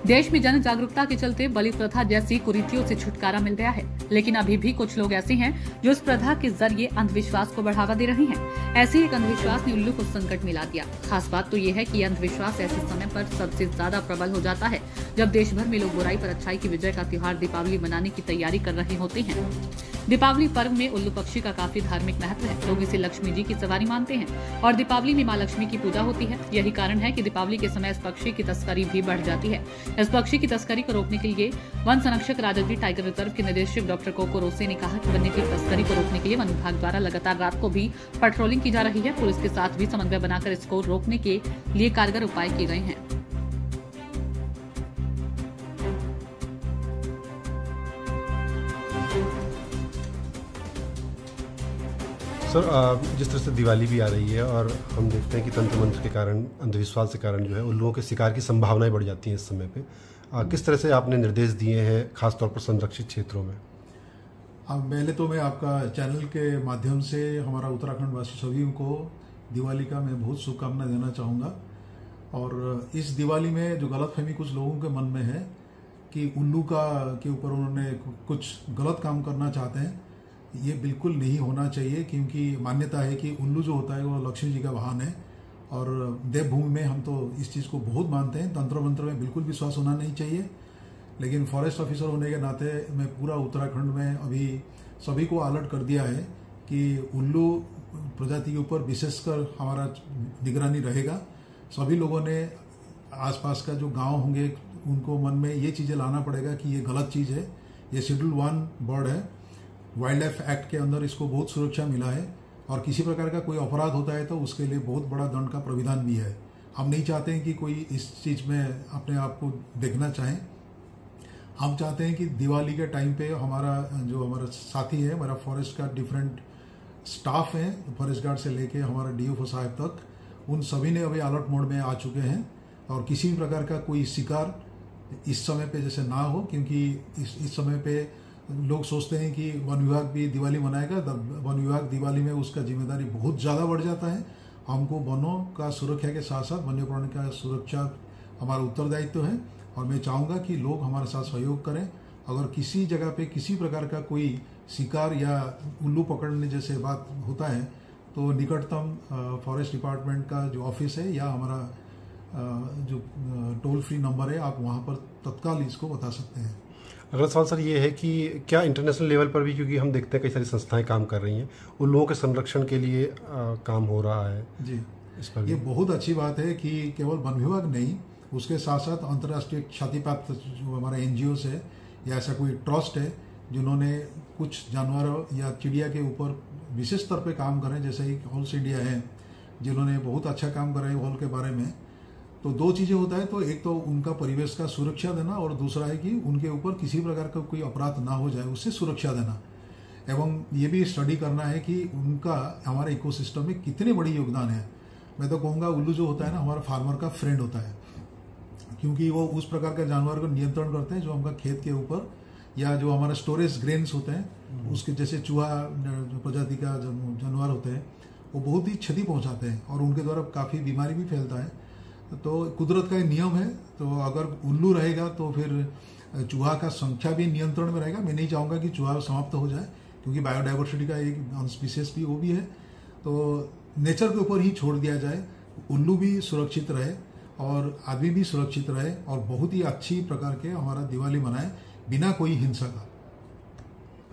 देश में जन जागरूकता के चलते बलि प्रथा जैसी कुरीतियों से छुटकारा मिल गया है, लेकिन अभी भी कुछ लोग ऐसे हैं जो इस प्रथा के जरिए अंधविश्वास को बढ़ावा दे रहे हैं। ऐसे एक अंधविश्वास ने उल्लू को संकट में ला दिया। खास बात तो ये है कि अंधविश्वास ऐसे समय पर सबसे ज्यादा प्रबल हो जाता है जब देश भर में लोग बुराई पर अच्छाई की विजय का त्योहार दीपावली मनाने की तैयारी कर रहे होते हैं। दीपावली पर्व में उल्लू पक्षी का काफी धार्मिक महत्व है। लोग इसे लक्ष्मी जी की सवारी मानते हैं और दीपावली में मां लक्ष्मी की पूजा होती है। यही कारण है कि दीपावली के समय इस पक्षी की तस्करी भी बढ़ जाती है। इस पक्षी की तस्करी को रोकने के लिए वन संरक्षक राजाजी टाइगर रिजर्व के निदेशक डॉक्टर कोको रोसे ने कहा कि वन्यजीव तस्करी को रोकने के लिए वन विभाग द्वारा लगातार रात को भी पेट्रोलिंग की जा रही है। पुलिस के साथ भी समन्वय बनाकर इसको रोकने के लिए कारगर उपाय किए गए हैं। सर, जिस तरह से दिवाली भी आ रही है और हम देखते हैं कि तंत्र मंत्र के कारण, अंधविश्वास के कारण जो है उल्लुओं के शिकार की संभावनाएं बढ़ जाती हैं इस समय पे। किस तरह से आपने निर्देश दिए हैं खासतौर पर संरक्षित क्षेत्रों में? पहले तो मैं आपका चैनल के माध्यम से हमारा उत्तराखंड वासी सभी को दिवाली का मैं बहुत शुभकामना देना चाहूँगा। और इस दिवाली में जो गलतफहमी कुछ लोगों के मन में है कि उल्लू के ऊपर उन्होंने कुछ गलत काम करना चाहते हैं, ये बिल्कुल नहीं होना चाहिए। क्योंकि मान्यता है कि उल्लू जो होता है वो लक्ष्मी जी का वाहन है और देवभूमि में हम तो इस चीज़ को बहुत मानते हैं। तंत्र मंत्र में बिल्कुल विश्वास होना नहीं चाहिए। लेकिन फॉरेस्ट ऑफिसर होने के नाते मैं पूरा उत्तराखंड में अभी सभी को अलर्ट कर दिया है कि उल्लू प्रजाति के ऊपर विशेषकर हमारा निगरानी रहेगा। सभी लोगों ने आसपास का जो गांव होंगे उनको मन में ये चीज़ें लाना पड़ेगा कि ये गलत चीज़ है। ये शेड्यूल 1 बर्ड है। वाइल्ड लाइफ एक्ट के अंदर इसको बहुत सुरक्षा मिला है और किसी प्रकार का कोई अपराध होता है तो उसके लिए बहुत बड़ा दंड का प्राविधान भी है। हम नहीं चाहते हैं कि कोई इस चीज़ में अपने आप को देखना चाहें। हम चाहते हैं कि दिवाली के टाइम पे हमारा साथी है, हमारा फॉरेस्ट का डिफरेंट स्टाफ है, फॉरेस्ट गार्ड से लेके हमारा डीएफओ साहब तक, उन सभी ने अभी अलर्ट मोड में आ चुके हैं और किसी भी प्रकार का कोई शिकार इस समय पे जैसे ना हो। क्योंकि इस समय पे लोग सोचते हैं कि वन विभाग भी दिवाली मनाएगा, वन विभाग दिवाली में उसका जिम्मेदारी बहुत ज़्यादा बढ़ जाता है। हमको वनों का सुरक्षा के साथ साथ वन्य प्राणी का सुरक्षा हमारा उत्तरदायित्व है और मैं चाहूँगा कि लोग हमारे साथ सहयोग करें। अगर किसी जगह पे किसी प्रकार का कोई शिकार या उल्लू पकड़ने जैसे बात होता है तो निकटतम फॉरेस्ट डिपार्टमेंट का जो ऑफिस है या हमारा जो टोल फ्री नंबर है, आप वहाँ पर तत्काल इसको बता सकते हैं। अगला सवाल सर ये है कि क्या इंटरनेशनल लेवल पर भी, क्योंकि हम देखते हैं कई सारी संस्थाएं काम कर रही हैं, उन लोगों के संरक्षण के लिए काम हो रहा है जी, इस पर ये बहुत अच्छी बात है कि केवल वन विभाग नहीं, उसके साथ साथ अंतर्राष्ट्रीय ख्याति प्राप्त जो हमारा एनजीओ है या ऐसा कोई ट्रस्ट है जिन्होंने कुछ जानवरों या चिड़िया के ऊपर विशेष स्तर पर काम करें, जैसे ही हॉल्स इंडिया है जिन्होंने बहुत अच्छा काम करा है हॉल के बारे में। तो दो चीज़ें होता है, तो एक तो उनका परिवेश का सुरक्षा देना और दूसरा है कि उनके ऊपर किसी प्रकार का कोई अपराध ना हो जाए, उससे सुरक्षा देना। एवं ये भी स्टडी करना है कि उनका हमारे इकोसिस्टम में कितने बड़ी योगदान है। मैं तो कहूँगा उल्लू जो होता है ना, हमारा फार्मर का फ्रेंड होता है, क्योंकि वो उस प्रकार का जानवर को नियंत्रण करते हैं जो हमका खेत के ऊपर या जो हमारा स्टोरेज ग्रेन्स होते हैं उसके जैसे चूहा प्रजाति का जानवर होते हैं वो बहुत ही क्षति पहुँचाते हैं और उनके द्वारा काफ़ी बीमारी भी फैलता है। तो कुदरत का नियम है, तो अगर उल्लू रहेगा तो फिर चूहा का संख्या भी नियंत्रण में रहेगा। मैं नहीं चाहूँगा कि चूहा समाप्त हो जाए, क्योंकि बायोडाइवर्सिटी का एक स्पीसीज भी वो भी है। तो नेचर के ऊपर ही छोड़ दिया जाए, उल्लू भी सुरक्षित रहे और आदमी भी सुरक्षित रहे और बहुत ही अच्छी प्रकार के हमारा दिवाली मनाए बिना कोई हिंसा का।